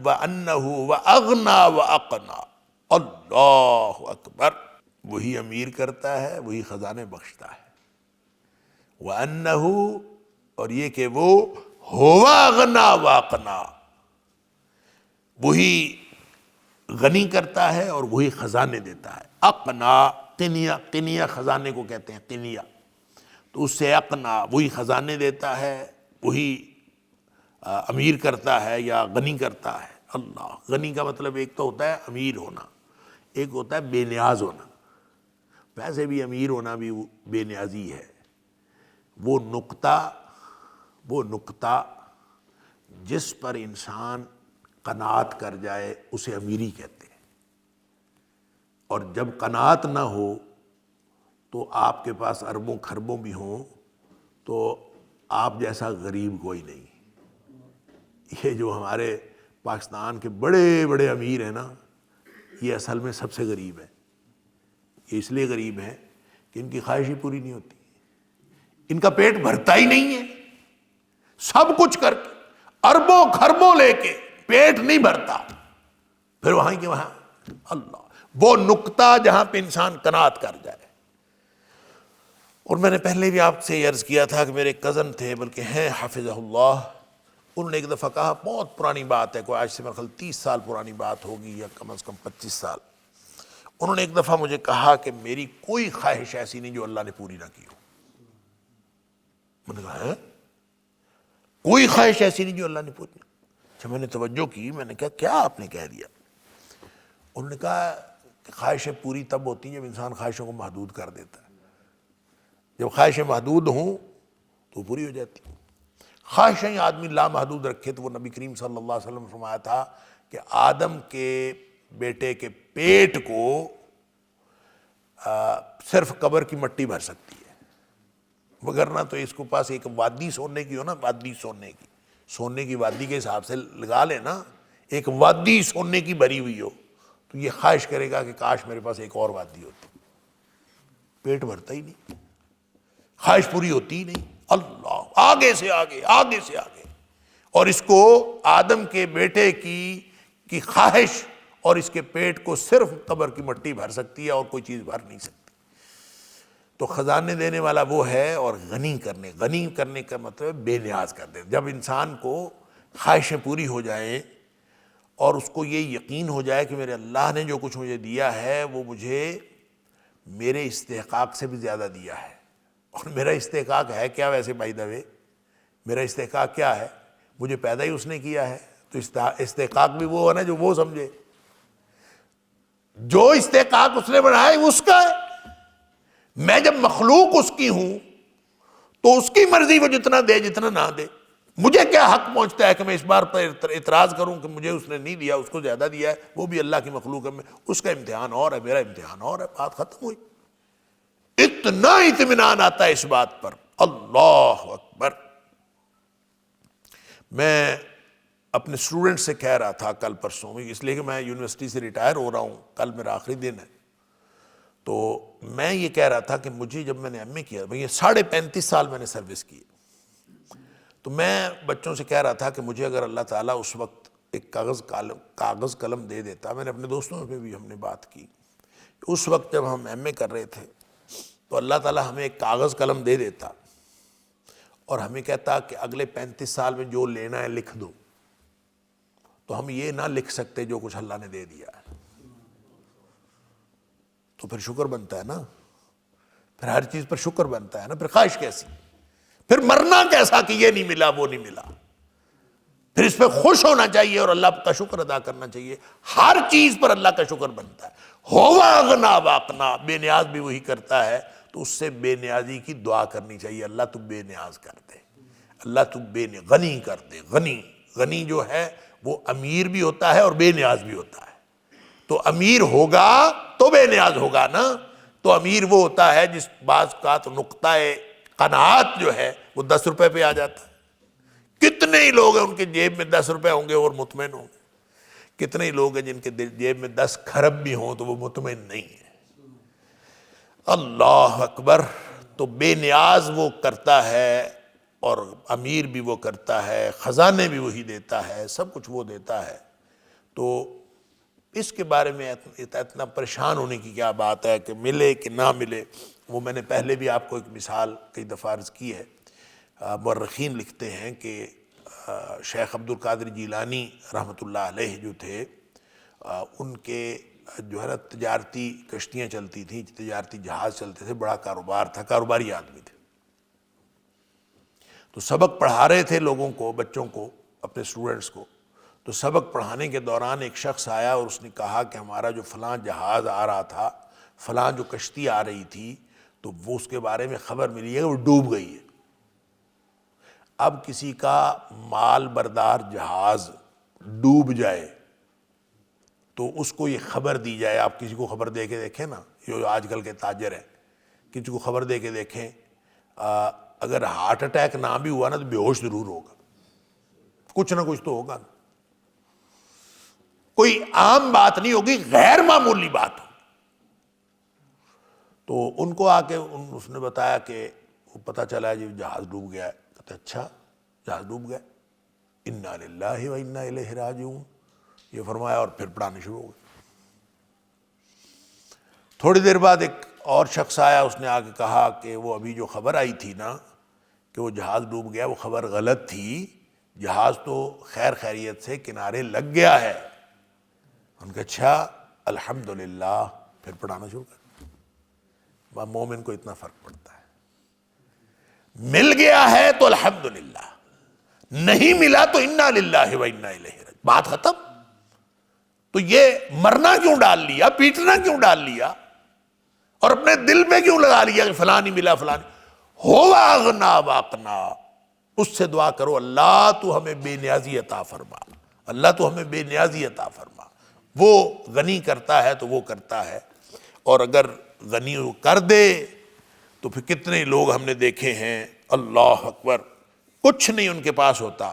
وَأَنَّهُ وَأَغْنَى وَأَقْنَى. اللہ اکبر. وہی امیر کرتا ہے، وہی خزانے بخشتا ہے. وَأَنَّهُ، اور یہ کہ وہ هُوَ أَغْنَى وَأَقْنَى، وہی غنی کرتا ہے اور وہی خزانے دیتا ہے. اقنا، قنیہ، قنیہ خزانے کو کہتے ہیں، قنیہ. تو اس سے اقنا، وہی خزانے دیتا ہے، وہی امیر کرتا ہے یا غنی کرتا ہے. اللہ. غنی کا مطلب ایک تو ہوتا ہے امیر ہونا، ایک ہوتا ہے بے نیاز ہونا. ویسے بھی امیر ہونا بھی بے نیازی ہے. وہ نقطہ جس پر انسان قناعت کر جائے اسے امیری کہتے ہیں. اور جب قناعت نہ ہو تو آپ کے پاس اربوں خربوں بھی ہوں تو آپ جیسا غریب کوئی نہیں. یہ جو ہمارے پاکستان کے بڑے بڑے امیر ہیں نا، یہ اصل میں سب سے غریب ہے. یہ اس لیے غریب ہیں کہ ان کی خواہش ہی پوری نہیں ہوتی. ان کا پیٹ بھرتا ہی نہیں ہے. سب کچھ کر کے، اربوں خربوں لے کے، پیٹ نہیں بھرتا. پھر وہاں کے وہاں اللہ. وہ نقطہ جہاں پہ انسان قناعت کر جائے. اور میں نے پہلے بھی آپ سے عرض کیا تھا کہ میرے کزن تھے، بلکہ ہیں حافظہ اللہ، انہوں نے ایک دفعہ کہا، بہت پرانی بات ہے، کوئی آج سے میرے خیال 30 سال پرانی بات ہوگی یا کم از کم 25 سال. انہوں نے ایک دفعہ مجھے کہا کہ میری کوئی خواہش ایسی نہیں جو اللہ نے پوری نہ کی ہو. میں نے کہا ہے کوئی خواہش ایسی نہیں جو اللہ نے پوری. اچھا، میں نے توجہ کی، میں نے کہا کیا آپ نے کہہ دیا؟ انہوں نے کہا کہ خواہشیں پوری تب ہوتی ہیں جب انسان خواہشوں کو محدود کر دیتا ہے. جب خواہشیں محدود ہوں تو پوری ہو جاتی. خواہشیں آدمی لامحدود رکھے تو وہ نبی کریم صلی اللہ علیہ وسلم نے فرمایا تھا کہ آدم کے بیٹے کے پیٹ کو صرف قبر کی مٹی بھر سکتی ہے، وگرنہ تو اس کو پاس ایک وادی سونے کی ہو نا، وادی سونے کی وادی کے حساب سے لگا لے نا، ایک وادی سونے کی بھری ہوئی ہو تو یہ خواہش کرے گا کہ کاش میرے پاس ایک اور وادی ہوتی. پیٹ بھرتا ہی نہیں، خواہش پوری ہوتی ہی نہیں. اللہ. آگے سے آگے، آگے سے آگے. اور اس کو آدم کے بیٹے کی خواہش اور اس کے پیٹ کو صرف قبر کی مٹی بھر سکتی ہے اور کوئی چیز بھر نہیں سکتی. تو خزانے دینے والا وہ ہے. اور غنی کرنے کا مطلب بے نیاز کر دے. جب انسان کو خواہشیں پوری ہو جائیں اور اس کو یہ یقین ہو جائے کہ میرے اللہ نے جو کچھ مجھے دیا ہے وہ مجھے میرے استحقاق سے بھی زیادہ دیا ہے. اور میرا استحقاق ہے کیا ویسے بائی دا وے؟ میرا استحقاق کیا ہے؟ مجھے پیدا ہی اس نے کیا ہے. تو استحقاق بھی وہ ہے نا جو وہ سمجھے. جو استحقاق اس نے بنایا ہے اس کا ہے. میں جب مخلوق اس کی ہوں تو اس کی مرضی وہ جتنا دے جتنا نہ دے. مجھے کیا حق پہنچتا ہے کہ میں اس بار پر اعتراض کروں کہ مجھے اس نے نہیں دیا، اس کو زیادہ دیا ہے، وہ بھی اللہ کی مخلوق ہے، اس کا امتحان اور ہے، میرا امتحان اور ہے. بات ختم ہوئی. اتنا اطمینان آتا ہے اس بات پر. اللہ اکبر. میں اپنے اسٹوڈنٹ سے کہہ رہا تھا کل پرسوں، اس لیے کہ میں یونیورسٹی سے ریٹائر ہو رہا ہوں، کل میرا آخری دن ہے. تو میں یہ کہہ رہا تھا کہ مجھے جب میں نے ایم اے کیا، یہ 35.5 سال میں نے سروس کی، تو میں بچوں سے کہہ رہا تھا کہ مجھے اگر اللہ تعالیٰ اس وقت ایک کاغذ قلم دے دیتا. میں نے اپنے دوستوں میں بھی ہم نے بات کی، اس وقت جب ہم ایم اے کر رہے تھے تو اللہ تعالیٰ ہمیں ایک کاغذ قلم دے دیتا اور ہمیں کہتا کہ اگلے 35 سال میں جو لینا ہے لکھ دو، تو ہم یہ نہ لکھ سکتے جو کچھ اللہ نے دے دیا ہے. تو پھر شکر بنتا ہے نا، پھر ہر چیز پر شکر بنتا ہے نا. پھر خواہش کیسی؟ پھر مرنا کیسا کہ یہ نہیں ملا وہ نہیں ملا؟ پھر اس پہ خوش ہونا چاہیے اور اللہ کا شکر ادا کرنا چاہیے. ہر چیز پر اللہ کا شکر بنتا ہے. ہوا اغنا واقنا، بے نیاز بھی وہی کرتا ہے. تو اس سے بے نیازی کی دعا کرنی چاہیے، اللہ تو بے نیاز کر دے، اللہ تو غنی کر دے. غنی جو ہے وہ امیر بھی ہوتا ہے اور بے نیاز بھی ہوتا ہے. تو امیر ہوگا تو بے نیاز ہوگا نا. تو امیر وہ ہوتا ہے جس بعض کا تو نقطہ قناعت جو ہے وہ 10 روپے پہ آ جاتا ہے. کتنے ہی لوگ ہیں ان کے جیب میں 10 روپے ہوں گے اور مطمئن ہوں گے. کتنے ہی لوگ ہیں جن کے جیب میں 10 کھرب بھی ہوں تو وہ مطمئن نہیں ہے. اللہ اکبر. تو بے نیاز وہ کرتا ہے اور امیر بھی وہ کرتا ہے، خزانے بھی وہی دیتا ہے، سب کچھ وہ دیتا ہے. تو اس کے بارے میں اتنا پریشان ہونے کی کیا بات ہے کہ ملے کہ نہ ملے. وہ میں نے پہلے بھی آپ کو ایک مثال کئی دفعہ عرض کی ہے. مورخین لکھتے ہیں کہ شیخ عبد القادر جیلانی رحمۃ اللہ علیہ جو تھے، ان کے جو ہے نا تجارتی کشتیاں چلتی تھیں، تجارتی جہاز چلتے تھے، بڑا کاروبار تھا، کاروباری آدمی تھے. تو سبق پڑھا رہے تھے لوگوں کو، بچوں کو، اپنے اسٹوڈنٹس کو. تو سبق پڑھانے کے دوران ایک شخص آیا اور اس نے کہا کہ ہمارا جو فلاں جہاز آ رہا تھا، فلاں جو کشتی آ رہی تھی، تو وہ اس کے بارے میں خبر ملی ہے کہ وہ ڈوب گئی ہے. اب کسی کا مال بردار جہاز ڈوب جائے تو اس کو یہ خبر دی جائے. آپ کسی کو خبر دے کے دیکھیں نا، جو آج کل کے تاجر ہیں، کسی کو خبر دے کے دیکھیں، اگر ہارٹ اٹیک نہ بھی ہوا نا تو بے ہوش ضرور ہوگا، کچھ نہ کچھ تو ہوگا. کوئی عام بات نہیں ہوگی، غیر معمولی بات ہو. تو ان کو آ کے اس نے بتایا کہ پتہ چلا جی جہاز ڈوب گیا ہے. کہتے اچھا جہاز ڈوب گیا، انا للہ و انا الیہ راجعون، یہ فرمایا اور پھر پڑھانے شروع ہو گئے. تھوڑی دیر بعد ایک اور شخص آیا، اس نے آ کے کہا کہ وہ ابھی جو خبر آئی تھی نا کہ وہ جہاز ڈوب گیا، وہ خبر غلط تھی، جہاز تو خیر خیریت سے کنارے لگ گیا ہے. ان کا اچھا الحمدللہ، پھر پڑھانا شروع کر. مومن کو اتنا فرق پڑتا ہے. مل گیا ہے تو الحمدللہ، نہیں ملا تو انا للہ و انا الیہ راجعون، بات ختم. تو یہ مرنا کیوں ڈال لیا، پیٹنا کیوں ڈال لیا، اور اپنے دل میں کیوں لگا لیا کہ فلاں نہیں ملا فلاں نہیں. ہوا اغنا واقنا، اس سے دعا کرو اللہ تو ہمیں بے نیازی عطا فرما، اللہ تو ہمیں بے نیازی عطا فرما. وہ غنی کرتا ہے تو وہ کرتا ہے، اور اگر غنی وہ کر دے تو پھر کتنے لوگ ہم نے دیکھے ہیں، اللہ اکبر، کچھ نہیں ان کے پاس ہوتا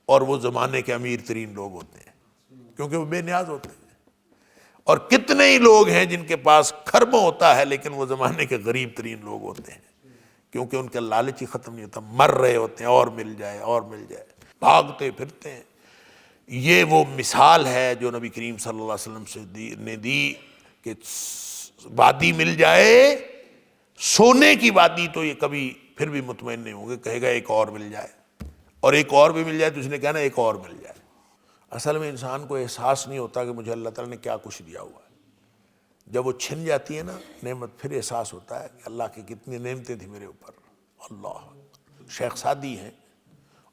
اور وہ زمانے کے امیر ترین لوگ ہوتے ہیں کیونکہ وہ بے نیاز ہوتے ہیں. اور کتنے ہی لوگ ہیں جن کے پاس کھربوں ہوتا ہے لیکن وہ زمانے کے غریب ترین لوگ ہوتے ہیں کیونکہ ان کا لالچ ہی ختم نہیں ہوتا، مر رہے ہوتے ہیں اور مل جائے اور مل جائے، بھاگتے پھرتے ہیں. یہ وہ مثال ہے جو نبی کریم صلی اللہ علیہ وسلم سے نے دی کہ وادی مل جائے، سونے کی وادی، تو یہ کبھی پھر بھی مطمئن نہیں ہوں گے، کہے گا ایک اور مل جائے، اور ایک اور بھی مل جائے تو اس نے کہنا ایک اور مل جائے. اصل میں انسان کو احساس نہیں ہوتا کہ مجھے اللہ تعالیٰ نے کیا کچھ دیا ہوا ہے. جب وہ چھن جاتی ہے نا نعمت، پھر احساس ہوتا ہے کہ اللہ کی کتنی نعمتیں تھیں میرے اوپر. اللہ. شیخ سعدی ہیں،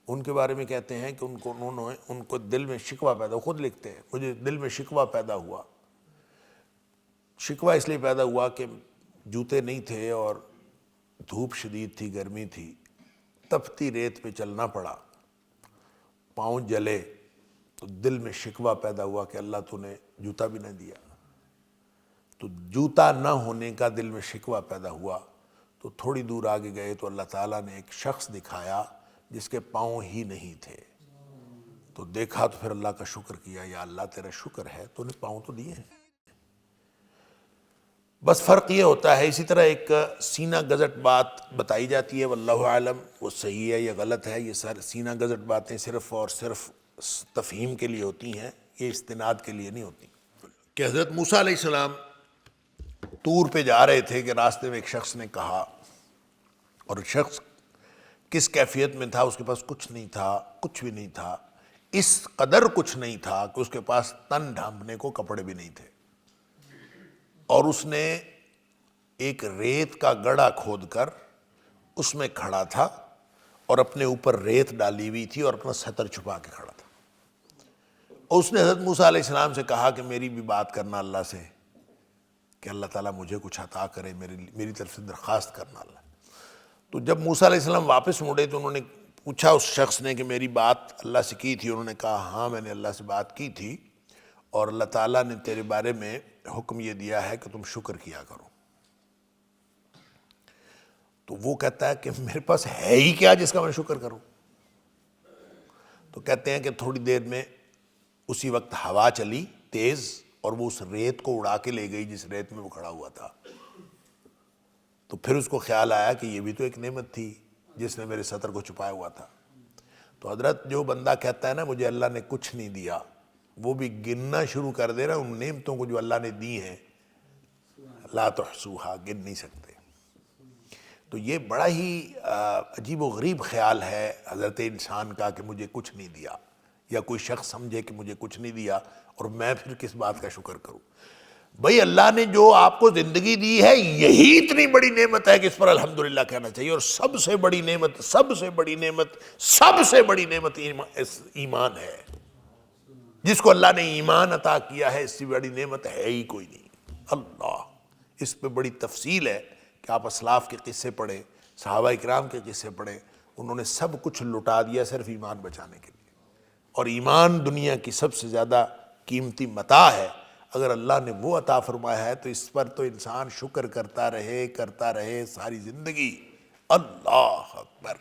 ان کے بارے میں کہتے ہیں کہ ان کو دل میں شکوہ پیدا، خود لکھتے ہیں مجھے دل میں شکوہ پیدا ہوا. شکوہ اس لیے پیدا ہوا کہ جوتے نہیں تھے اور دھوپ شدید تھی، گرمی تھی، تپتی ریت پہ چلنا پڑا، پاؤں جلے، تو دل میں شکوہ پیدا ہوا کہ اللہ تو نے جوتا بھی نہ دیا. تو جوتا نہ ہونے کا دل میں شکوہ پیدا ہوا. تو تھوڑی دور آگے گئے تو اللہ تعالیٰ نے ایک شخص دکھایا جس کے پاؤں ہی نہیں تھے. تو دیکھا تو پھر اللہ کا شکر کیا، یا اللہ تیرا شکر ہے تو نے پاؤں تو دیے ہیں. بس فرق یہ ہوتا ہے. اسی طرح ایک سینہ گزٹ بات بتائی جاتی ہے، واللہ عالم وہ صحیح ہے یا غلط ہے. یہ سینہ گزٹ باتیں صرف اور صرف تفہیم کے لیے ہوتی ہیں، یہ استناد کے لیے نہیں ہوتی. کہ حضرت موسیٰ علیہ السلام طور پہ جا رہے تھے کہ راستے میں ایک شخص نے کہا، اور شخص کس کیفیت میں تھا، اس کے پاس کچھ نہیں تھا، کچھ بھی نہیں تھا، اس قدر کچھ نہیں تھا کہ اس کے پاس تن ڈھانپنے کو کپڑے بھی نہیں تھے. اور اس نے ایک ریت کا گڑھا کھود کر اس میں کھڑا تھا اور اپنے اوپر ریت ڈالی ہوئی تھی اور اپنا سطر چھپا کے کھڑا تھا. اور اس نے حضرت موسیٰ علیہ السلام سے کہا کہ میری بھی بات کرنا اللہ سے کہ اللہ تعالیٰ مجھے کچھ عطا کرے، میری طرف سے درخواست کرنا اللہ. تو جب موسیٰ علیہ السلام واپس مڑے تو انہوں نے پوچھا اس شخص نے کہ میری بات اللہ سے کی تھی؟ انہوں نے کہا ہاں میں نے اللہ سے بات کی تھی، اور اللہ تعالیٰ نے تیرے بارے میں حکم یہ دیا ہے کہ تم شکر کیا کرو. تو وہ کہتا ہے کہ میرے پاس ہے ہی کیا جس کا میں شکر کروں. تو کہتے ہیں کہ تھوڑی دیر میں اسی وقت ہوا چلی تیز اور وہ اس ریت کو اڑا کے لے گئی جس ریت میں وہ کھڑا ہوا تھا. تو پھر اس کو خیال آیا کہ یہ بھی تو ایک نعمت تھی جس نے میرے سطر کو چھپایا ہوا تھا. تو حضرت جو بندہ کہتا ہے نا مجھے اللہ نے کچھ نہیں دیا وہ بھی گننا شروع کر دے رہا ان نعمتوں کو جو اللہ نے دی ہیں، لا تحصوہا، گن نہیں سکتے۔ تو یہ بڑا ہی عجیب و غریب خیال ہے حضرت انسان کا کہ مجھے کچھ نہیں دیا، یا کوئی شخص سمجھے کہ مجھے کچھ نہیں دیا اور میں پھر کس بات کا شکر کروں۔ بھئی اللہ نے جو آپ کو زندگی دی ہے یہی اتنی بڑی نعمت ہے کہ اس پر الحمدللہ کہنا چاہیے، اور سب سے بڑی نعمت، سب سے بڑی نعمت، سب سے بڑی نعمت ایمان ہے۔ جس کو اللہ نے ایمان عطا کیا ہے اس سے بڑی نعمت ہے ہی کوئی نہیں۔ اللہ، اس پہ بڑی تفصیل ہے کہ آپ اسلاف کے قصے پڑھیں، صحابہ اکرام کے قصے پڑھیں، انہوں نے سب کچھ لٹا دیا صرف ایمان بچانے کے لیے، اور ایمان دنیا کی سب سے زیادہ قیمتی متاع ہے۔ اگر اللہ نے وہ عطا فرمایا ہے تو اس پر تو انسان شکر کرتا رہے ساری زندگی۔ اللہ اکبر۔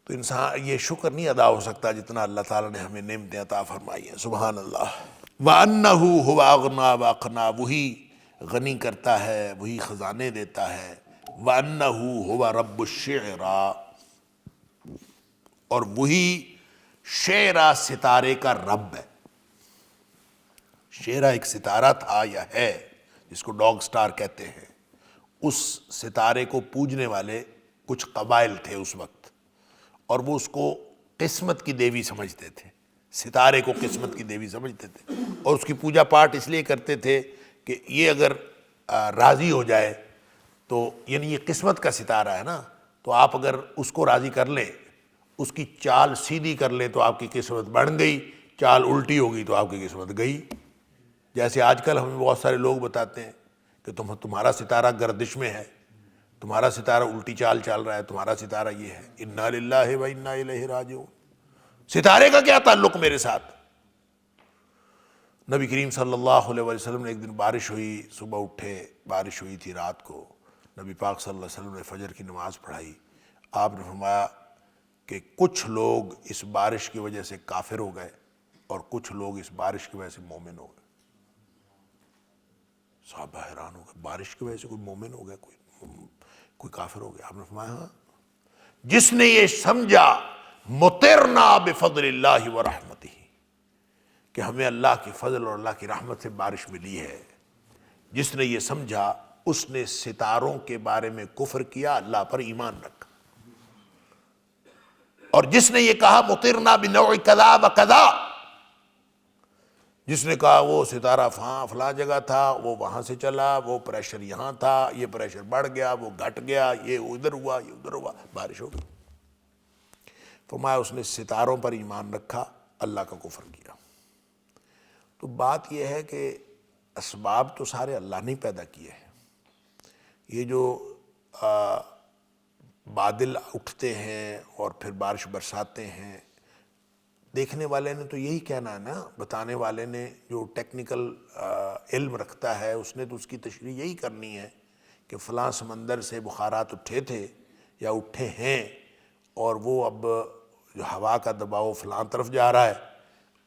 تو انسان یہ شکر نہیں ادا ہو سکتا جتنا اللہ تعالیٰ نے ہمیں نعمتیں عطا فرمائی ہیں، سبحان اللہ۔ وَأَنَّهُ هُوَ أَغْنَى وَأَقْنَى، وہی غنی کرتا ہے، وہی خزانے دیتا ہے۔ وَأَنَّهُ هُوَ رَبُّ الشِّعْرَى، اور وہی شعرا ستارے کا رب ہے۔ شعرا ایک ستارہ تھا یا ہے جس کو ڈاگ سٹار کہتے ہیں، اس ستارے کو پوجنے والے کچھ قبائل تھے اس وقت، اور وہ اس کو قسمت کی دیوی سمجھتے تھے، ستارے کو قسمت کی دیوی سمجھتے تھے، اور اس کی پوجا پاٹ اس لیے کرتے تھے کہ یہ اگر راضی ہو جائے تو، یعنی یہ قسمت کا ستارہ ہے نا، تو آپ اگر اس کو راضی کر لیں، اس کی چال سیدھی کر لیں تو آپ کی قسمت بڑھ گئی، چال الٹی ہوگی تو آپ کی قسمت گئی۔ جیسے آج کل ہمیں بہت سارے لوگ بتاتے ہیں کہ تمہارا ستارہ گردش میں ہے، تمہارا ستارہ الٹی چال چل رہا ہے، تمہارا ستارہ یہ ہے۔ انا للہ و انا الیہ راجعون۔ ستارے کا کیا تعلق میرے ساتھ؟ نبی کریم صلی اللہ علیہ وسلم نے ایک دن بارش ہوئی، صبح اٹھے، بارش ہوئی تھی رات کو، نبی پاک صلی اللہ علیہ وسلم نے فجر کی نماز پڑھائی۔ آپ نے فرمایا کہ کچھ لوگ اس بارش کی وجہ سے کافر ہو گئے اور کچھ لوگ اس بارش کی وجہ سے مومن ہو گئے۔ صحابہ حیران ہو گئے، بارش کی وجہ سے کوئی مومن ہو گیا، کوئی کافر ہو گیا؟ آپ نے فرمایا ہاں، جس نے یہ سمجھا مطرنا بفضل اللہ ورحمتہ، کہ ہمیں اللہ کی فضل اور اللہ کی رحمت سے بارش ملی ہے، جس نے یہ سمجھا اس نے ستاروں کے بارے میں کفر کیا، اللہ پر ایمان رکھا۔ اور جس نے یہ کہا مطرنا بنوع کذا و کذا، جس نے کہا وہ ستارہ فلاں جگہ تھا، وہ وہاں سے چلا، وہ پریشر یہاں تھا، یہ پریشر بڑھ گیا، وہ گھٹ گیا، یہ ادھر ہوا، یہ ادھر ہوا، بارش ہو گئی، فرمایا اس نے ستاروں پر ایمان رکھا، اللہ کا کفر کیا۔ تو بات یہ ہے کہ اسباب تو سارے اللہ نے پیدا کیے ہیں۔ یہ جو بادل اٹھتے ہیں اور پھر بارش برساتے ہیں، دیکھنے والے نے تو یہی کہنا ہے نا، بتانے والے نے جو ٹیکنیکل علم رکھتا ہے اس نے تو اس کی تشریح یہی کرنی ہے کہ فلاں سمندر سے بخارات اٹھے تھے یا اٹھے ہیں، اور وہ اب جو ہوا کا دباؤ فلاں طرف جا رہا ہے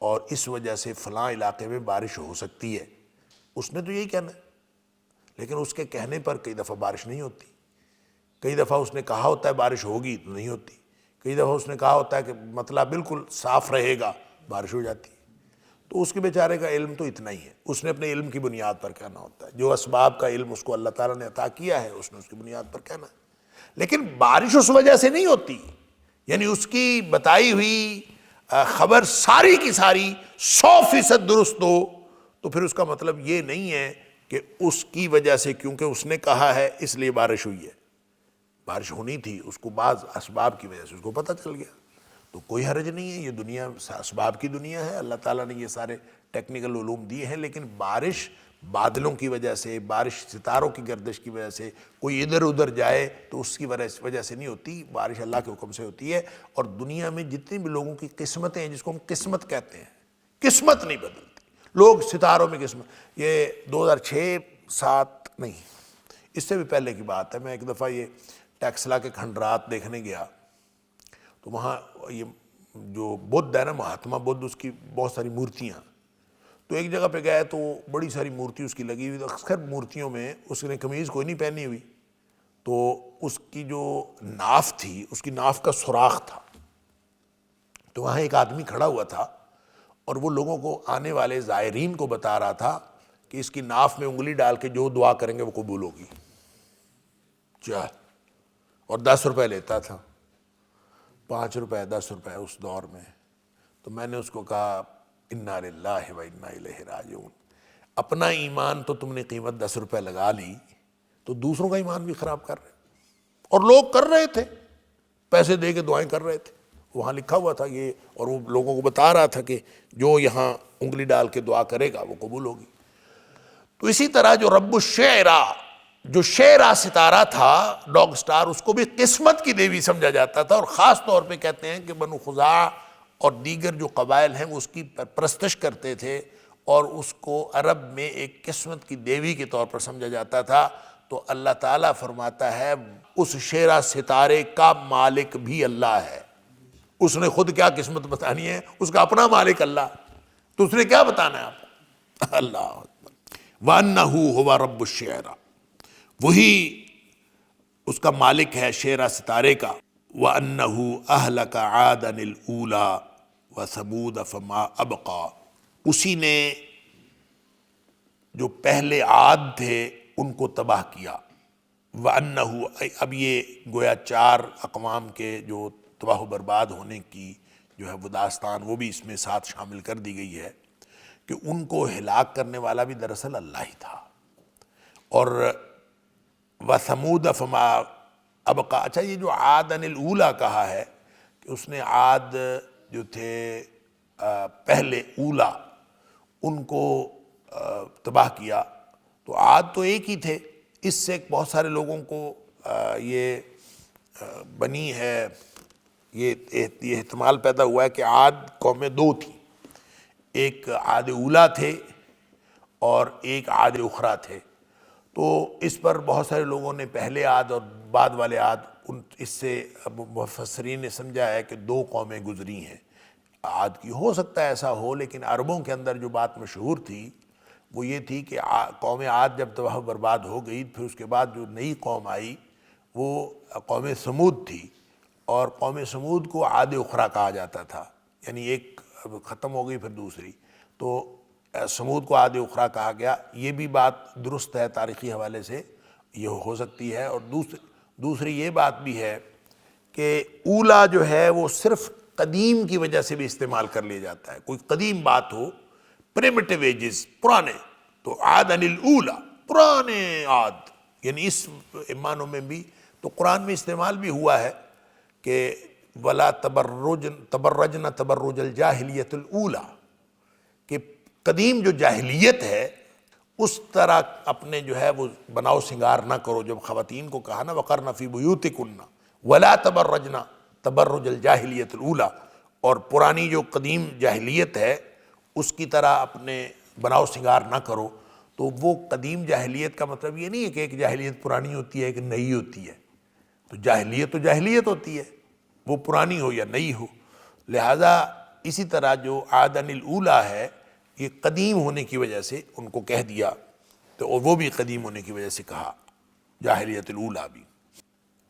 اور اس وجہ سے فلاں علاقے میں بارش ہو سکتی ہے، اس نے تو یہی کہنا ہے۔ لیکن اس کے کہنے پر کئی دفعہ بارش نہیں ہوتی، کئی دفعہ اس نے کہا ہوتا ہے بارش ہوگی تو نہیں ہوتی، کئی دفعہ اس نے کہا ہوتا ہے کہ مطلب بالکل صاف رہے گا، بارش ہو جاتی ہے۔ تو اس کے بیچارے کا علم تو اتنا ہی ہے، اس نے اپنے علم کی بنیاد پر کہنا ہوتا ہے، جو اسباب کا علم اس کو اللہ تعالیٰ نے عطا کیا ہے اس نے اس کی بنیاد پر کہنا ہے۔ لیکن بارش اس وجہ سے نہیں ہوتی، یعنی اس کی بتائی ہوئی خبر ساری کی ساری 100% درست ہو تو پھر اس کا مطلب یہ نہیں ہے کہ اس کی وجہ سے کیونکہ اس نے کہا ہے اس لیے بارش ہوئی ہے۔ بارش ہونی تھی، اس کو بعض اسباب کی وجہ سے اس کو پتہ چل گیا، تو کوئی حرج نہیں ہے۔ یہ دنیا اسباب کی دنیا ہے، اللہ تعالیٰ نے یہ سارے ٹیکنیکل علوم دیے ہیں، لیکن بارش بادلوں کی وجہ سے، بارش ستاروں کی گردش کی وجہ سے کوئی ادھر ادھر جائے تو اس کی وجہ سے نہیں ہوتی، بارش اللہ کے حکم سے ہوتی ہے۔ اور دنیا میں جتنے بھی لوگوں کی قسمتیں ہیں، جس کو ہم قسمت کہتے ہیں، قسمت نہیں بدلتی۔ لوگ ستاروں میں قسمت، یہ 2006-07 نہیں، اس سے بھی پہلے کی بات ہے، میں ایک دفعہ یہ ٹیکسلا کے کھنڈرات دیکھنے گیا تو وہاں یہ جو بدھ ہے نا، مہاتما بدھ، اس کی بہت ساری مورتیاں، تو ایک جگہ پہ گئے تو بڑی ساری مورتی اس کی لگی ہوئی، تو اکثر مورتیوں میں اس نے قمیض کوئی نہیں پہنی ہوئی، تو اس کی جو ناف تھی، اس کی ناف کا سوراخ تھا، تو وہاں ایک آدمی کھڑا ہوا تھا اور وہ لوگوں کو، آنے والے زائرین کو بتا رہا تھا کہ اس کی ناف میں انگلی ڈال کے جو دعا کریں گے وہ قبول ہوگی. چل، اور 10 روپے لیتا تھا، 5 روپے 10 روپے اس دور میں. تو میں نے اس کو کہا انا للہ و انا الیہ راجعون. اپنا ایمان تو تم نے قیمت 10 روپے لگا لی، تو دوسروں کا ایمان بھی خراب کر رہے. اور لوگ کر رہے تھے، پیسے دے کے دعائیں کر رہے تھے. وہاں لکھا ہوا تھا یہ، اور وہ لوگوں کو بتا رہا تھا کہ جو یہاں انگلی ڈال کے دعا کرے گا وہ قبول ہوگی. تو اسی طرح جو رب الشعرا، جو شعرا ستارہ تھا، ڈاگ سٹار، اس کو بھی قسمت کی دیوی سمجھا جاتا تھا. اور خاص طور پہ کہتے ہیں کہ بنو خزاعہ اور دیگر جو قبائل ہیں وہ اس کی پرستش کرتے تھے، اور اس کو عرب میں ایک قسمت کی دیوی کے طور پر سمجھا جاتا تھا. تو اللہ تعالیٰ فرماتا ہے اس شعرا ستارے کا مالک بھی اللہ ہے. اس نے خود کیا قسمت بتانی ہے، اس کا اپنا مالک اللہ، تو اس نے کیا بتانا ہے آپ کو؟ اللہ اکبر. وَأَنَّهُ هُوَ رَبُّ الشِّعْرَى، وہی اس کا مالک ہے شعرا ستارے کا. وَأَنَّهُ أَهْلَكَ عَادًا الْأُولَى وَثَمُودَ فَمَا أَبْقَى، اسی نے جو پہلے عاد تھے ان کو تباہ کیا. وَأَنَّهُ، اب یہ گویا 4 اقوام کے جو تباہ و برباد ہونے کی جو ہے وہ داستان، وہ بھی اس میں ساتھ شامل کر دی گئی ہے کہ ان کو ہلاک کرنے والا بھی دراصل اللہ ہی تھا. اور وَثَمُودَ فَمَا أَبْقَى، اچھا یہ جو عَادًا الْأُولَى کہا ہے کہ اس نے عاد جو تھے پہلے اولا، ان کو تباہ کیا. تو عاد تو ایک ہی تھے، اس سے بہت سارے لوگوں کو یہ بنی ہے، یہ احتمال پیدا ہوا ہے کہ عاد قومیں 2 تھیں، ایک عاد اولا تھے اور ایک عاد اخری تھے. تو اس پر بہت سارے لوگوں نے پہلے عاد اور بعد والے عاد، اس سے مفسرین نے سمجھا ہے کہ 2 قومیں گزری ہیں عاد کی. ہو سکتا ہے ایسا ہو، لیکن عربوں کے اندر جو بات مشہور تھی وہ یہ تھی کہ قوم عاد جب تباہ و برباد ہو گئی، پھر اس کے بعد جو نئی قوم آئی وہ قوم سمود تھی. اور قوم سمود کو عاد اخری کہا جاتا تھا، یعنی ایک ختم ہو گئی پھر دوسری، تو سمود کو عاد اخری کہا گیا. یہ بھی بات درست ہے تاریخی حوالے سے، یہ ہو سکتی ہے. اور دوسری یہ بات بھی ہے کہ اولا جو ہے وہ صرف قدیم کی وجہ سے بھی استعمال کر لیا جاتا ہے. کوئی قدیم بات ہو، پریمیٹیو ایجز، پرانے، تو عادًا الاولی، پرانے عاد، یعنی اس معنوں میں بھی. تو قرآن میں استعمال بھی ہوا ہے کہ ولا تبرجن تبرج الجاہلیت الاولی، کہ قدیم جو جاہلیت ہے اس طرح اپنے جو ہے وہ بناؤ سنگار نہ کرو. جب خواتین کو کہا نا وقرن فی بیوتکن ولا تبرجن تبرج الجاہلیت الاولی، اور پرانی جو قدیم جاہلیت ہے اس کی طرح اپنے بناؤ سنگار نہ کرو. تو وہ قدیم جاہلیت کا مطلب یہ نہیں ہے کہ ایک جاہلیت پرانی ہوتی ہے ایک نئی ہوتی ہے. تو جاہلیت ہوتی ہے، وہ پرانی ہو یا نئی ہو. لہذا اسی طرح جو عادًا الاولی ہے یہ قدیم ہونے کی وجہ سے ان کو کہہ دیا، تو وہ بھی قدیم ہونے کی وجہ سے کہا جاہلیت الاولی بھی.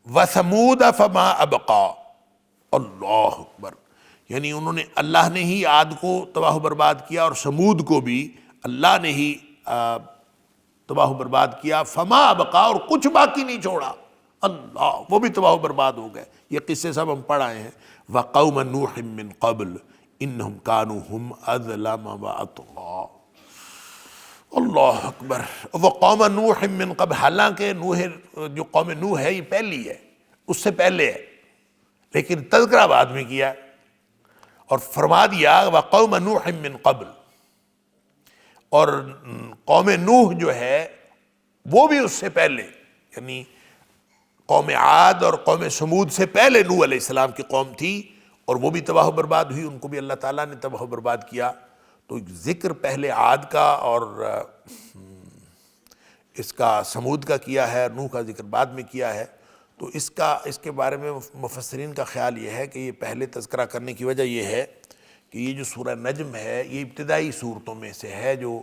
وَثَمُودَ فَمَا أَبْقَى، اللہ اکبر، یعنی انہوں نے، اللہ نے ہی عاد کو تباہ و برباد کیا اور سمود کو بھی اللہ نے ہی تباہ و برباد کیا. فما ابقا، اور کچھ باقی نہیں چھوڑا. اللہ، وہ بھی تباہ و برباد ہو گئے. یہ قصے سب ہم پڑھ آئے ہیں. وَقَوْمَ نُوحٍ مِّن قَبْلِ إِنَّهُمْ كَانُوا هُمْ أَظْلَمَ وَأَطْغَىٰ. اللہ اکبر. وَقَوْمَ نُوحٍ مِّن قَبْلِ، حالانکہ نوح، جو قوم نوح ہے یہ پہلی ہے، اس سے پہلے ہے، لیکن تذکرہ بعد میں کیا اور فرما دیا وَقَوْمَ نُوحٍ مِّن قَبْلِ. اور قوم نوح جو ہے وہ بھی اس سے پہلے، یعنی قوم عاد اور قوم سمود سے پہلے نوح علیہ السلام کی قوم تھی، اور وہ بھی تباہ و برباد ہوئی، ان کو بھی اللہ تعالیٰ نے تباہ و برباد کیا. تو ذکر پہلے عاد کا اور اس کا سمود کا کیا ہے، نوح کا ذکر بعد میں کیا ہے. تو اس کے بارے میں مفسرین کا خیال یہ ہے کہ یہ پہلے تذکرہ کرنے کی وجہ یہ ہے کہ یہ جو سورہ نجم ہے یہ ابتدائی صورتوں میں سے ہے، جو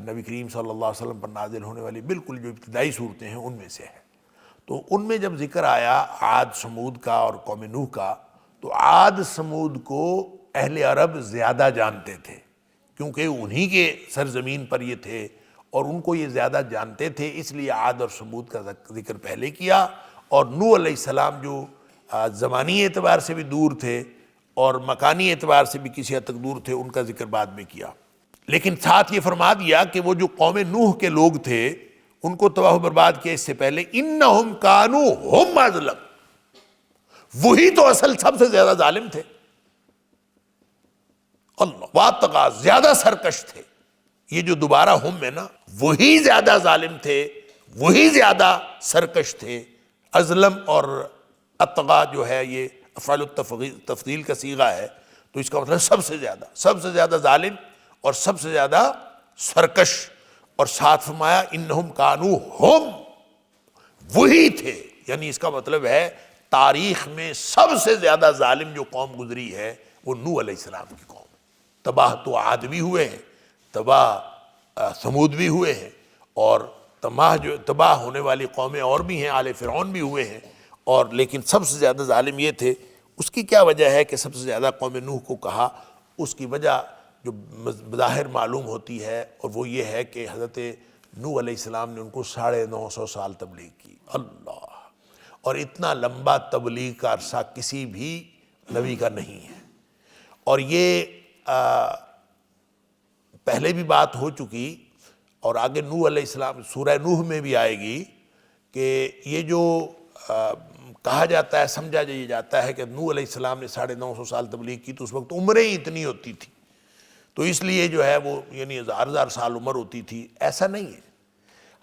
نبی کریم صلی اللہ علیہ وسلم پر نازل ہونے والی بالکل جو ابتدائی صورتیں ہیں ان میں سے ہے. تو ان میں جب ذکر آیا عاد سمود کا اور قوم نوح کا، تو عاد سمود کو اہل عرب زیادہ جانتے تھے، کیونکہ انہی کے سرزمین پر یہ تھے اور ان کو یہ زیادہ جانتے تھے، اس لیے عاد اور ثمود کا ذکر پہلے کیا، اور نوح علیہ السلام جو زمانی اعتبار سے بھی دور تھے اور مکانی اعتبار سے بھی کسی حد تک دور تھے، ان کا ذکر بعد میں کیا۔ لیکن ساتھ یہ فرما دیا کہ وہ جو قوم نوح کے لوگ تھے ان کو تباہ و برباد کیا اس سے پہلے، انہم کانوا ہم اظلم، وہی تو اصل سب سے زیادہ ظالم تھے، اللہ واطغى، زیادہ سرکش تھے۔ یہ جو دوبارہ ہم ہے نا، وہی زیادہ ظالم تھے، وہی زیادہ سرکش تھے۔ ازلم اور اطغى جو ہے یہ افعال التفضیل کا صیغہ ہے، تو اس کا مطلب سب سے زیادہ ظالم اور سب سے زیادہ سرکش، اور ساتھ فرمایا انہم کانوا ہم، وہی تھے، یعنی اس کا مطلب ہے تاریخ میں سب سے زیادہ ظالم جو قوم گزری ہے وہ نوح علیہ السلام کی قوم ہے۔ تباہ تو عاد بھی ہوئے ہیں، تباہ ثمود بھی ہوئے ہیں، اور تباہ ہونے والی قومیں اور بھی ہیں، آل فرعون بھی ہوئے ہیں، اور لیکن سب سے زیادہ ظالم یہ تھے۔ اس کی کیا وجہ ہے کہ سب سے زیادہ قوم نوح کو کہا؟ اس کی وجہ جو بظاہر معلوم ہوتی ہے، اور وہ یہ ہے کہ حضرت نوح علیہ السلام نے ان کو 950 سال تبلیغ کی، اللہ، اور اتنا لمبا تبلیغ کا عرصہ کسی بھی نبی کا نہیں ہے۔ اور یہ پہلے بھی بات ہو چکی، اور آگے نوح علیہ السلام سورہ نوح میں بھی آئے گی کہ یہ جو کہا جاتا ہے، سمجھا یہ جاتا ہے کہ نوح علیہ السلام نے 950 سال تبلیغ کی، تو اس وقت عمریں ہی اتنی ہوتی تھی، تو اس لیے جو ہے وہ یعنی 1000 سال عمر ہوتی تھی۔ ایسا نہیں ہے،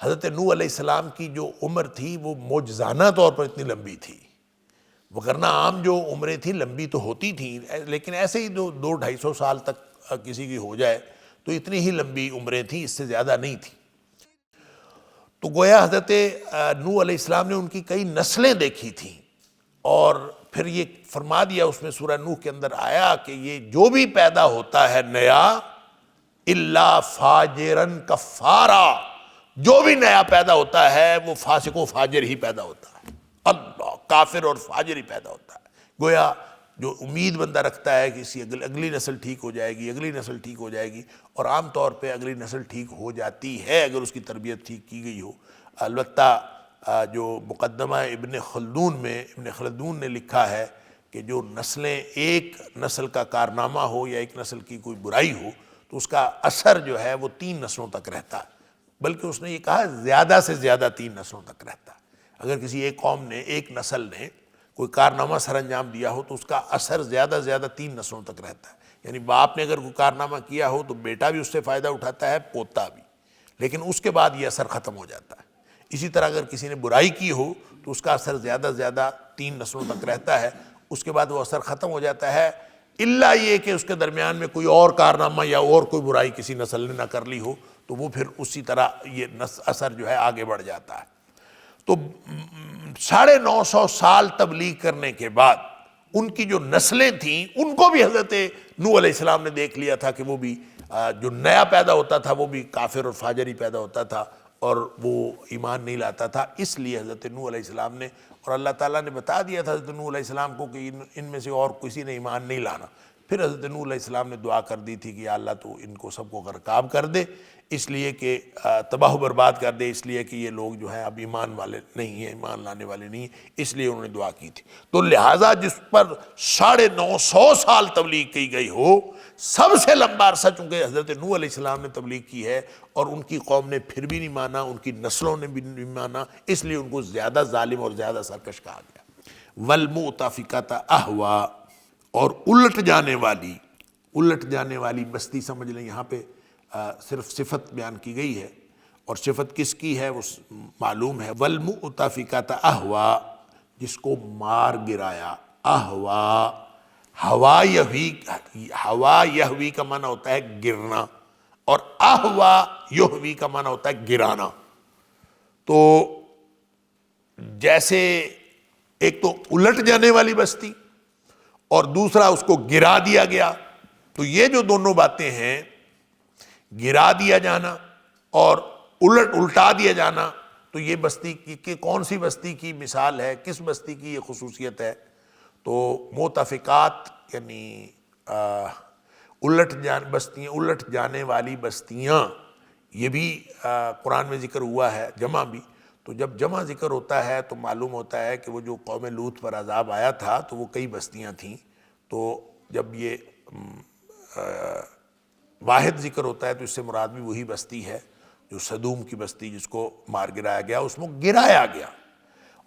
حضرت نوح علیہ السلام کی جو عمر تھی وہ معجزانہ طور پر اتنی لمبی تھی، وگرنہ عام جو عمریں تھیں لمبی تو ہوتی تھیں، لیکن ایسے ہی 200-250 سال تک کسی کی ہو جائے تو اتنی ہی لمبی عمریں تھیں، اس سے زیادہ نہیں تھیں۔ تو گویا حضرت نوح علیہ السلام نے ان کی کئی نسلیں دیکھی تھیں، اور پھر یہ فرما دیا اس میں سورہ نوح کے اندر آیا کہ یہ جو بھی پیدا ہوتا ہے نیا، الا فاجرا کفارا، جو بھی نیا پیدا ہوتا ہے وہ فاسق و فاجر ہی پیدا ہوتا ہے، اللہ، کافر اور فاجر ہی پیدا ہوتا ہے۔ گویا جو امید بندہ رکھتا ہے کہ اسی اگلی نسل ٹھیک ہو جائے گی، اگلی نسل ٹھیک ہو جائے گی، اور عام طور پہ اگلی نسل ٹھیک ہو جاتی ہے اگر اس کی تربیت ٹھیک کی گئی ہو۔ البتہ جو مقدمہ ابن خلدون نے لکھا ہے کہ جو نسلیں، ایک نسل کا کارنامہ ہو یا ایک نسل کی کوئی برائی ہو تو اس کا اثر جو ہے وہ 3 نسلوں تک رہتا ہے، بلکہ اس نے یہ کہا زیادہ سے زیادہ 3 نسلوں تک رہتا ہے۔ اگر کسی ایک قوم نے، ایک نسل نے کوئی کارنامہ سر انجام دیا ہو تو اس کا اثر زیادہ سے زیادہ 3 نسلوں تک رہتا ہے، یعنی باپ نے اگر کوئی کارنامہ کیا ہو تو بیٹا بھی اس سے فائدہ اٹھاتا ہے، پوتا بھی، لیکن اس کے بعد یہ اثر ختم ہو جاتا ہے۔ اسی طرح اگر کسی نے برائی کی ہو تو اس کا اثر زیادہ سے زیادہ 3 نسلوں تک رہتا ہے، اس کے بعد وہ اثر ختم ہو جاتا ہے، الا یہ کہ اس کے درمیان میں کوئی اور کارنامہ یا اور کوئی برائی کسی نسل نے نہ کر لی ہو تو وہ پھر اسی طرح یہ اثر جو ہے آگے بڑھ جاتا ہے۔ تو 950 سال تبلیغ کرنے کے بعد ان کی جو نسلیں تھیں ان کو بھی حضرت نوح علیہ السلام نے دیکھ لیا تھا کہ وہ بھی جو نیا پیدا ہوتا تھا وہ بھی کافر اور فاجر ہی پیدا ہوتا تھا، اور وہ ایمان نہیں لاتا تھا۔ اس لیے حضرت نوح علیہ السلام نے، اور اللہ تعالیٰ نے بتا دیا تھا حضرت نوح علیہ السلام کو کہ ان میں سے اور کسی نے ایمان نہیں لانا۔ پھر حضرت نوح علیہ السلام نے دعا کر دی تھی کہ یا اللہ تو ان کو سب کو غرقاب کر دے، اس لیے کہ تباہ و برباد کر دے، اس لیے کہ یہ لوگ جو ہیں اب ایمان والے نہیں ہیں، ایمان لانے والے نہیں ہیں، اس لیے انہوں نے دعا کی تھی۔ تو لہٰذا جس پر 950 سال تبلیغ کی گئی ہو، سب سے لمبا عرصہ چونکہ حضرت نوح علیہ السلام نے تبلیغ کی ہے اور ان کی قوم نے پھر بھی نہیں مانا، ان کی نسلوں نے بھی نہیں مانا، اس لیے ان کو زیادہ ظالم اور زیادہ سرکش کہا گیا۔ والمؤتفکۃ اہوا، اور الٹ جانے والی بستی سمجھ لیں، یہاں پہ صرف صفت بیان کی گئی ہے، اور صفت کس کی ہے وہ معلوم ہے۔ والمؤتفکۃ اہوا، جس کو مار گرایا، اہوا، ہوا یہوی کا معنی ہوتا ہے گرنا، اور اہوا یہوی کا معنی ہوتا ہے گرانا۔ تو جیسے ایک تو الٹ جانے والی بستی اور دوسرا اس کو گرا دیا گیا، تو یہ جو دونوں باتیں ہیں، گرا دیا جانا اور الٹا دیا جانا، تو یہ بستی کی کون سی بستی کی مثال ہے، کس بستی کی یہ خصوصیت ہے؟ تو مؤتفکات یعنی الٹ جانے والی بستیاں، یہ بھی قرآن میں ذکر ہوا ہے، جمع بھی۔ تو جب جمع ذکر ہوتا ہے تو معلوم ہوتا ہے کہ وہ جو قوم لوط پر عذاب آیا تھا تو وہ کئی بستیاں تھیں۔ تو جب یہ واحد ذکر ہوتا ہے تو اس سے مراد بھی وہی بستی ہے جو سدوم کی بستی، جس کو مار گرایا گیا، اس میں گرایا گیا،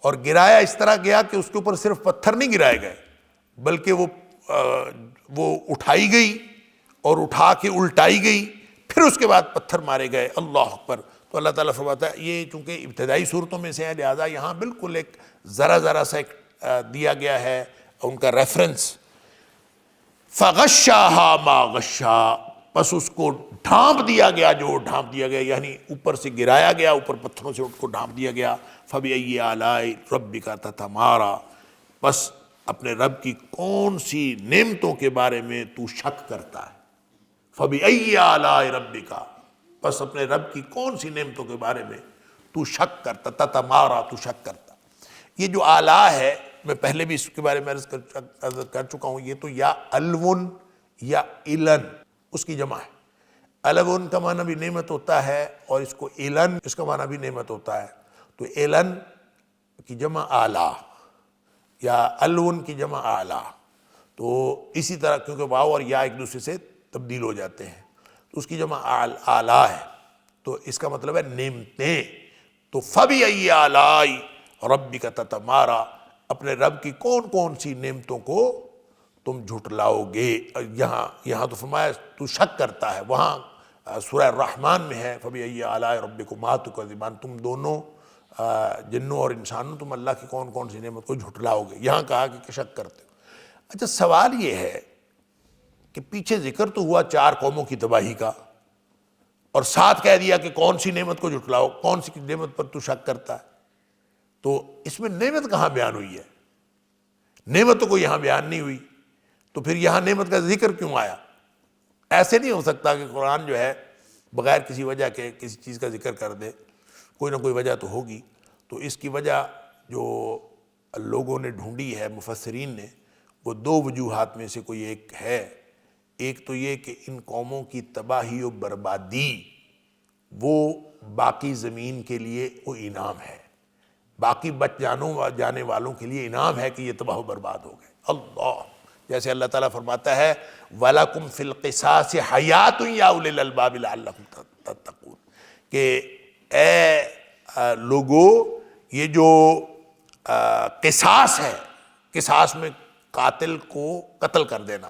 اور گرایا اس طرح گیا کہ اس کے اوپر صرف پتھر نہیں گرائے گئے، بلکہ وہ اٹھائی گئی اور اٹھا کے الٹائی گئی، پھر اس کے بعد پتھر مارے گئے۔ اللہ اکبر۔ تو اللہ تعالیٰ فرماتا ہے یہ چونکہ ابتدائی صورتوں میں سے ہے، لہٰذا یہاں بالکل ایک ذرا سا دیا گیا ہے ان کا ریفرنس۔ فَغَشَّاهَا مَا غَشَّا، پس اس کو ڈھانپ دیا گیا جو ڈھانپ دیا گیا، یعنی اوپر سے گرایا گیا، اوپر پتھروں سے اس کو ڈھانپ دیا گیا۔ فَبِأَيِّ آلَاءِ رَبِّكَ تَتَمَارَىٰ، بس اپنے رب کی کون سی نعمتوں کے بارے میں تو شک کرتا ہے۔ فَبِأَيِّ آلَاءِ رَبِّكَ، بس اپنے رب کی کون سی نعمتوں کے بارے میں تو شک کرتا، تتمارا، تو شک کرتا۔ یہ جو آلہ ہے، میں پہلے بھی اس کے بارے میں عرض کر چکا ہوں، یہ تو یا الون یا الن اس کی جمع ہے۔ الون کا معنی بھی نعمت ہوتا ہے اور اس کو الن اس کا معنی بھی نعمت ہوتا ہے۔ تو الن کی جمع آلہ یا الون کی جمع آلہ، تو اسی طرح کیونکہ واو اور یا ایک دوسرے سے تبدیل ہو جاتے ہیں تو اس کی جمع آلہ ہے، تو اس کا مطلب ہے نعمتیں۔ تو فَبِأَيِّ آلَاءِ رَبِّكَ تَتَمَارَىٰ، اپنے رب کی کون کون سی نعمتوں کو تم جھٹلاؤ گے۔ یہاں تو فرمایا تو شک کرتا ہے، وہاں سورہ الرحمن میں ہے فَبِأَيِّ آلَاءِ رَبِّكُمَا تُكَذِّبَانِ، تم دونوں جنوں اور انسانوں تم اللہ کی کون کون سی نعمت کو جھٹلاؤ گے۔ یہاں کہا کہ شک کرتے ہو۔ اچھا سوال یہ ہے کہ پیچھے ذکر تو ہوا 4 قوموں کی تباہی کا، اور ساتھ کہہ دیا کہ کون سی نعمت کو جھٹلاؤ، کون سی نعمت پر تو شک کرتا ہے، تو اس میں نعمت کہاں بیان ہوئی ہے؟ نعمت تو کوئی یہاں بیان نہیں ہوئی، تو پھر یہاں نعمت کا ذکر کیوں آیا؟ ایسے نہیں ہو سکتا کہ قرآن جو ہے بغیر کسی وجہ کے کسی چیز کا ذکر کر دے، کوئی نہ کوئی وجہ تو ہوگی۔ تو اس کی وجہ جو لوگوں نے ڈھونڈی ہے، مفسرین نے، وہ 2 وجوہات میں سے کوئی ایک ہے۔ ایک تو یہ کہ ان قوموں کی تباہی و بربادی وہ باقی زمین کے لیے وہ انعام ہے، باقی بچ جانے والوں کے لیے انعام ہے کہ یہ تباہ و برباد ہو گئے۔ اللہ، جیسے اللہ تعالیٰ فرماتا ہے وَلَكُمْ فِي الْقِصَاصِ حَيَاتٌ يَا أُولِي الْأَلْبَابِ لَعَلَّكُمْ تَتَّقُونَ، کہ اے لوگو، یہ جو قصاص ہے، قصاص میں قاتل کو قتل کر دینا،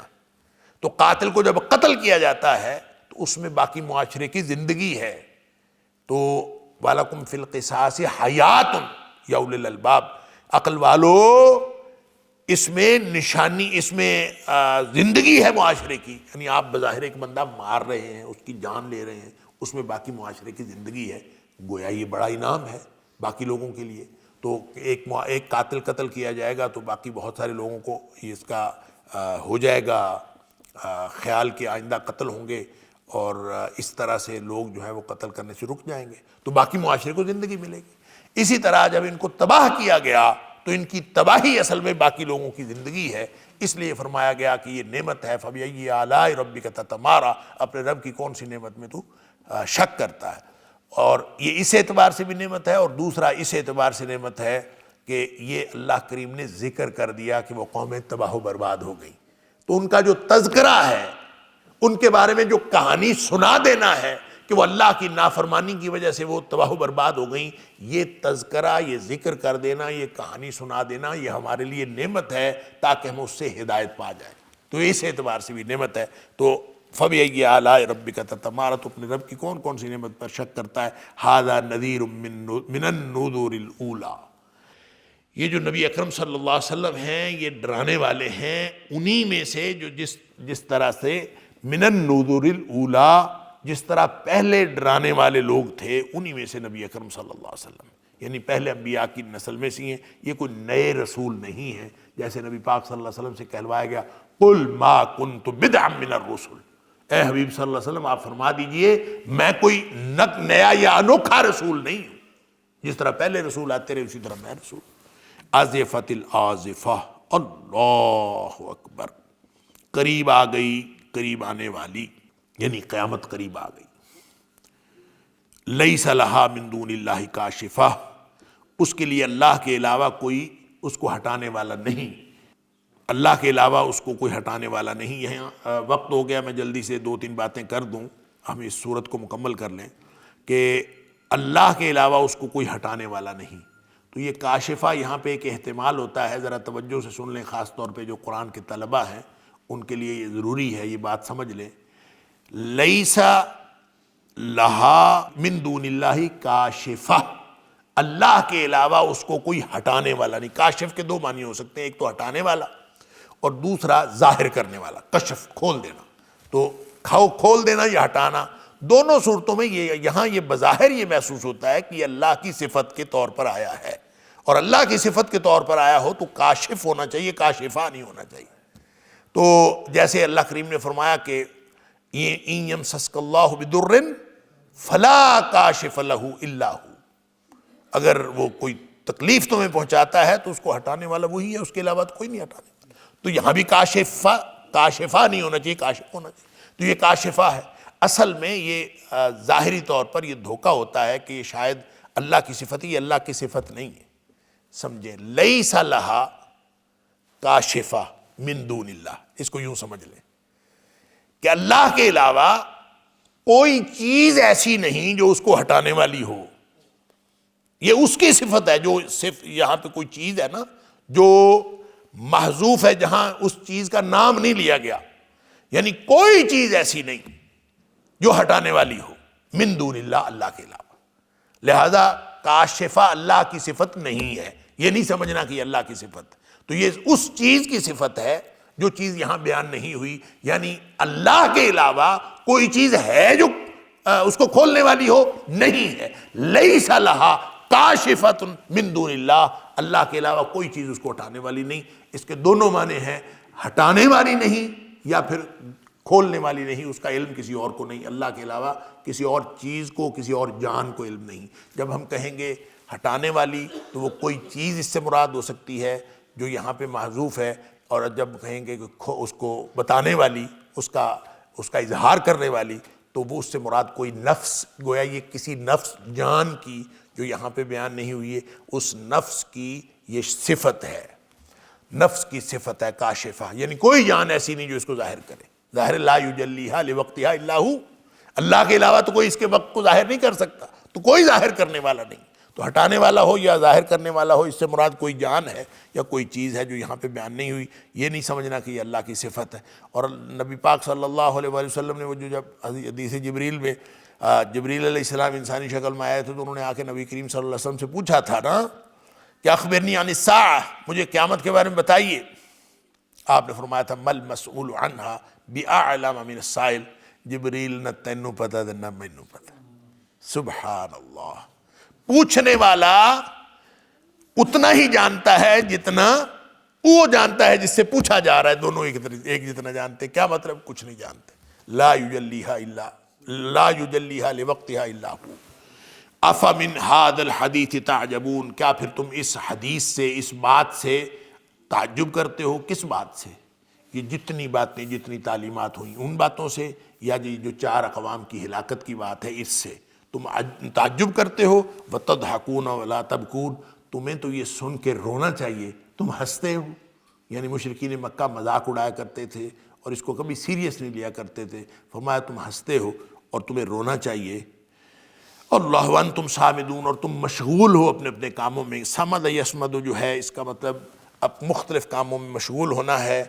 تو قاتل کو جب قتل کیا جاتا ہے تو اس میں باقی معاشرے کی زندگی ہے۔ تو وَلَكُمْ فِي الْقِصَاصِ حَيَاتٌ يَا أُولِي الْأَلْبَابِ، عقل والو، اس میں نشانی، اس میں زندگی ہے معاشرے کی، یعنی آپ بظاہر ایک بندہ مار رہے ہیں، اس کی جان لے رہے ہیں، اس میں باقی معاشرے کی زندگی ہے، گویا یہ بڑا انعام ہے باقی لوگوں کے لیے۔ تو ایک قاتل قتل کیا جائے گا تو باقی بہت سارے لوگوں کو اس کا ہو جائے گا خیال کہ آئندہ قتل ہوں گے، اور اس طرح سے لوگ جو ہے وہ قتل کرنے سے رک جائیں گے، تو باقی معاشرے کو زندگی ملے گی۔ اسی طرح جب ان کو تباہ کیا گیا تو ان کی تباہی اصل میں باقی لوگوں کی زندگی ہے، اس لیے فرمایا گیا کہ یہ نعمت ہے۔ فَبِأَيِّ آلَاءِ رَبِّكَ تَتَمَارَىٰ، اپنے رب کی کون سی نعمت میں تو شک کرتا ہے۔ اور یہ اس اعتبار سے بھی نعمت ہے، اور دوسرا اس اعتبار سے نعمت ہے کہ یہ اللہ کریم نے ذکر کر دیا کہ وہ قومیں تباہ و برباد ہو گئیں، تو ان کا جو تذکرہ ہے، ان کے بارے میں جو کہانی سنا دینا ہے کہ وہ اللہ کی نافرمانی کی وجہ سے وہ تباہ و برباد ہو گئیں، یہ تذکرہ، یہ ذکر کر دینا، یہ کہانی سنا دینا، یہ ہمارے لیے نعمت ہے تاکہ ہم اس سے ہدایت پا جائیں، تو اس اعتبار سے بھی نعمت ہے۔ تو فَبِأَيِّ آلَاءِ رَبِّكَ تَتَمَارَىٰ، تو اپنے رب کی کون کون سی نعمت پر شک کرتا ہے۔ هَذَا نَذِيرٌ مِّنَ النُّذُرِ الْأُولَىٰ، یہ جو نبی اکرم صلی اللہ علیہ وسلم ہیں یہ ڈرانے والے ہیں انہی میں سے جو جس طرح سے من النذر الاولیٰ، جس طرح پہلے ڈرانے والے لوگ تھے انہی میں سے نبی اکرم صلی اللہ علیہ وسلم، یعنی پہلے انبیاء کی نسل میں سے ہیں، یہ کوئی نئے رسول نہیں ہیں۔ جیسے نبی پاک صلی اللہ علیہ وسلم سے کہلوایا گیا قُلْ مَا كُنْتُ بِدْعًا مِّنَ الرُّسُلِ، اے حبیب صلی اللہ علیہ وسلم آپ فرما دیجئے میں کوئی نیا یا انوکھا رسول نہیں ہوں، جس طرح پہلے رسول آتے رہے اسی طرح میں رسول۔ آزفت الآزفہ، اللہ اکبر، قریب آ گئی، قریب آنے والی، یعنی قیامت قریب آ گئی۔ لیس لہا من دون اللہ کاشفہ، اس کے لیے اللہ کے علاوہ کوئی اس کو ہٹانے والا نہیں، اللہ کے علاوہ اس کو کوئی ہٹانے والا نہیں۔ یہاں وقت ہو گیا، میں جلدی سے 2-3 باتیں کر دوں، ہم اس صورت کو مکمل کر لیں کہ اللہ کے علاوہ اس کو کوئی ہٹانے والا نہیں۔ تو یہ کاشفہ یہاں پہ ایک احتمال ہوتا ہے، ذرا توجہ سے سن لیں، خاص طور پہ جو قرآن کے طلبہ ہیں ان کے لیے یہ ضروری ہے، یہ بات سمجھ لیں۔ لیس لہا من دون اللہ کاشفہ، اللہ کے علاوہ اس کو کوئی ہٹانے والا نہیں۔ کاشف کے 2 معنی ہو سکتے ہیں، ایک تو ہٹانے والا اور دوسرا ظاہر کرنے والا، کشف کھول دینا، تو کھول دینا یا ہٹانا، دونوں صورتوں میں یہاں یہ بظاہر یہ محسوس ہوتا ہے کہ یہ اللہ کی صفت کے طور پر آیا ہے، اور اللہ کی صفت کے طور پر آیا ہو تو کاشف ہونا چاہیے، کاشفہ نہیں ہونا چاہیے۔ تو جیسے اللہ کریم نے فرمایا کہ اِن یمسسک اللہ بضر فلا کاشف لہ الا ہو، اگر وہ کوئی تکلیف تمہیں پہنچاتا ہے تو اس کو ہٹانے والا وہی ہے، اس کے علاوہ کوئی نہیں ہٹانے والا۔ تو یہاں بھی کاشفہ نہیں ہونا چاہیے، کاشف ہونا چاہیے۔ تو یہ کاشفہ ہے، اصل میں یہ ظاہری طور پر یہ دھوکہ ہوتا ہے کہ یہ شاید اللہ کی صفت ہی، اللہ کی صفت نہیں ہے، سمجھیں۔ لیس لہا کاشفہ من دون اللہ، اس کو یوں سمجھ لیں کہ اللہ کے علاوہ کوئی چیز ایسی نہیں جو اس کو ہٹانے والی ہو۔ یہ اس کی صفت ہے، جو صرف یہاں پہ کوئی چیز ہے نا جو محذوف ہے، جہاں اس چیز کا نام نہیں لیا گیا، یعنی کوئی چیز ایسی نہیں جو ہٹانے والی ہو من دون اللہ، اللہ کے علاوہ۔ لہذا کاشفہ اللہ کی صفت نہیں ہے، یہ نہیں سمجھنا کہ یہ اللہ کی صفت، تو یہ اس چیز کی صفت ہے جو چیز یہاں بیان نہیں ہوئی، یعنی اللہ کے علاوہ کوئی چیز ہے جو اس کو کھولنے والی ہو، نہیں ہے۔ لیس لہا کاشفۃ من دون اللہ، اللہ کے علاوہ کوئی چیز اس کو ہٹانے والی نہیں۔ اس کے دونوں معنی ہیں، ہٹانے والی نہیں یا پھر کھولنے والی نہیں، اس کا علم کسی اور کو نہیں، اللہ کے علاوہ کسی اور چیز کو، کسی اور جان کو علم نہیں۔ جب ہم کہیں گے ہٹانے والی تو وہ کوئی چیز اس سے مراد ہو سکتی ہے جو یہاں پہ محذوف ہے، اور جب کہیں گے کہ اس کو بتانے والی، اس کا اظہار کرنے والی، تو وہ اس سے مراد کوئی نفس، گویا یہ کسی نفس جان کی جو یہاں پہ بیان نہیں ہوئی ہے، اس نفس کی یہ صفت ہے، نفس کی صفت ہے کاشفہ، یعنی کوئی جان ایسی نہیں جو اس کو ظاہر کرے۔ ظاہر لا یجلیہا لوقتہا الا ہو، اللہ کے علاوہ تو کوئی اس کے وقت کو ظاہر نہیں کر سکتا، تو کوئی ظاہر کرنے والا نہیں۔ تو ہٹانے والا ہو یا ظاہر کرنے والا ہو، اس سے مراد کوئی جان ہے یا کوئی چیز ہے جو یہاں پہ بیان نہیں ہوئی، یہ نہیں سمجھنا کہ یہ اللہ کی صفت ہے۔ اور نبی پاک صلی اللہ علیہ وآلہ وسلم نے وہ جو جب حدیث جبریل میں جبریل علیہ السلام انسانی شکل میں آئے تھے تو انہوں نے آ کے نبی کریم صلی اللہ علیہ وسلم سے پوچھا تھا نا کہ اخبرنی عن الساعہ، مجھے قیامت کے بارے میں بتائیے۔ آپ نے فرمایا تھا مل مسئول عنہا بأعلم من السائل، جبریل نہ تینوں پتہ تے نہ مینوں پتہ۔ سبحان اللہ، پوچھنے والا اتنا ہی جانتا ہے جتنا وہ جانتا ہے جس سے پوچھا جا رہا ہے، دونوں ایک جتنا جانتے۔ کیا مطلب؟ کچھ نہیں جانتے۔ لا یجلیہا لوقتہا الا ہو۔ افمن ھذا الحدیث تعجبون، کیا پھر تم اس حدیث سے، اس بات سے تعجب کرتے ہو؟ کس بات سے؟ یہ جتنی باتیں، جتنی تعلیمات ہوئیں ان باتوں سے، یا جو 4 اقوام کی ہلاکت کی بات ہے اس سے تم تعجب کرتے ہو؟ وَتَضْحَكُونَ وَلَا تَبْكُونَ، تمہیں تو یہ سن کے رونا چاہیے، تم ہنستے ہو۔ یعنی مشرکین مکہ مذاق اڑایا کرتے تھے اور اس کو کبھی سیریس نہیں لیا کرتے تھے، فرمایا تم ہنستے ہو اور تمہیں رونا چاہیے۔ اللہ وانتم سامدون، اور تم مشغول ہو اپنے اپنے کاموں میں۔ سمد یسمد جو ہے اس کا مطلب اب مختلف کاموں میں مشغول ہونا ہے۔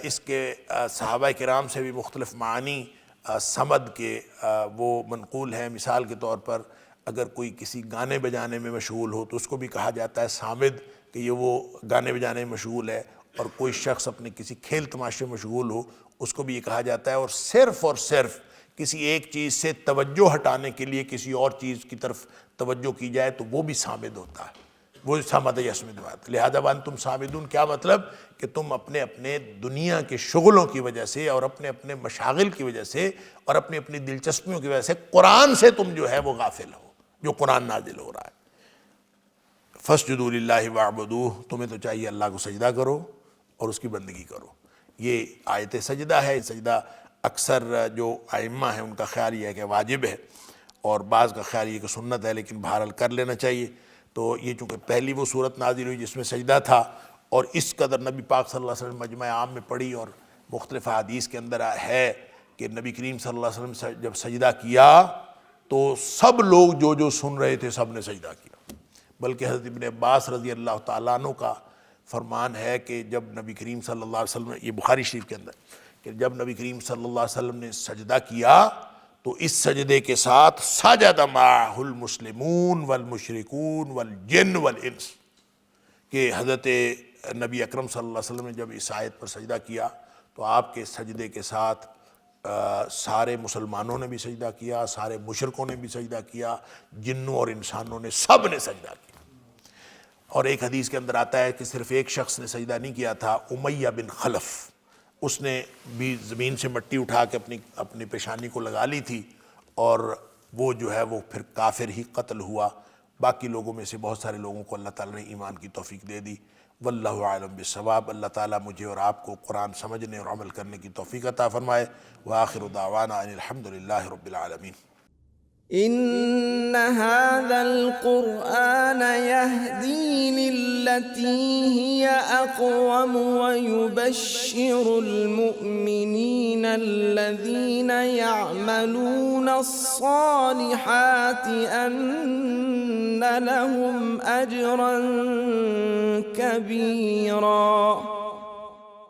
اس کے صحابہ کرام سے بھی مختلف معانی سمد کے وہ منقول ہیں۔ مثال کے طور پر اگر کوئی کسی گانے بجانے میں مشغول ہو تو اس کو بھی کہا جاتا ہے سامد، کہ یہ وہ گانے بجانے میں مشغول ہے۔ اور کوئی شخص اپنے کسی کھیل تماشے میں مشغول ہو اس کو بھی یہ کہا جاتا ہے۔ اور صرف کسی ایک چیز سے توجہ ہٹانے کے لیے کسی اور چیز کی طرف توجہ کی جائے تو وہ بھی سامد ہوتا ہے، وہ سمد یسمد بات۔ لہذا وانتم سامدون کیا مطلب؟ کہ تم اپنے اپنے دنیا کے شغلوں کی وجہ سے اور اپنے اپنے مشاغل کی وجہ سے اور اپنی اپنی دلچسپیوں کی وجہ سے قرآن سے تم جو ہے وہ غافل ہو، جو قرآن نازل ہو رہا ہے۔ فَاسْجُدُوا لِلَّهِ وَاعْبُدُوهُ، تمہیں تو چاہیے اللہ کو سجدہ کرو اور اس کی بندگی کرو۔ یہ آیت سجدہ ہے۔ سجدہ اکثر جو ائمہ ہیں ان کا خیال یہ ہے کہ واجب ہے، اور بعض کا خیال یہ کہ سنت ہے، لیکن بہرحال کر لینا چاہیے۔ تو یہ چونکہ پہلی وہ صورت نازل ہوئی جس میں سجدہ تھا، اور اس قدر نبی پاک صلی اللہ علیہ وسلم مجمع عام میں پڑھی، اور مختلف حدیث کے اندر ہے کہ نبی کریم صلی اللہ علیہ وسلم سے جب سجدہ کیا تو سب لوگ جو سن رہے تھے سب نے سجدہ کیا، بلکہ حضرت ابن عباس رضی اللہ تعالیٰ عنہ کا فرمان ہے کہ جب نبی کریم صلی اللہ علیہ وسلم، یہ بخاری شریف کے اندر، کہ جب نبی کریم صلی اللہ علیہ وسلم نے سجدہ کیا تو اس سجدے کے ساتھ سجد معہ المسلمون والمشرکون والجن والانس، کہ حضرت نبی اکرم صلی اللہ علیہ وسلم نے جب اس آیت پر سجدہ کیا تو آپ کے سجدے کے ساتھ سارے مسلمانوں نے بھی سجدہ کیا، سارے مشرکوں نے بھی سجدہ کیا، جنوں اور انسانوں نے سب نے سجدہ کیا۔ اور ایک حدیث کے اندر آتا ہے کہ صرف ایک شخص نے سجدہ نہیں کیا تھا، امیہ بن خلف، اس نے بھی زمین سے مٹی اٹھا کے اپنی پیشانی کو لگا لی تھی، اور وہ جو ہے وہ پھر کافر ہی قتل ہوا۔ باقی لوگوں میں سے بہت سارے لوگوں کو اللہ تعالیٰ نے ایمان کی توفیق دے دی۔ واللہ عالم بالصواب۔ اللہ تعالیٰ مجھے اور آپ کو قرآن سمجھنے اور عمل کرنے کی توفیق عطا فرمائے۔ وآخر دعوانا ان الحمدللہ رب العالمین۔ إن هذا القرآن يهدي للتي هي أقوم ويبشر المؤمنين الذين يعملون الصالحات أن لهم أجرا كبيرا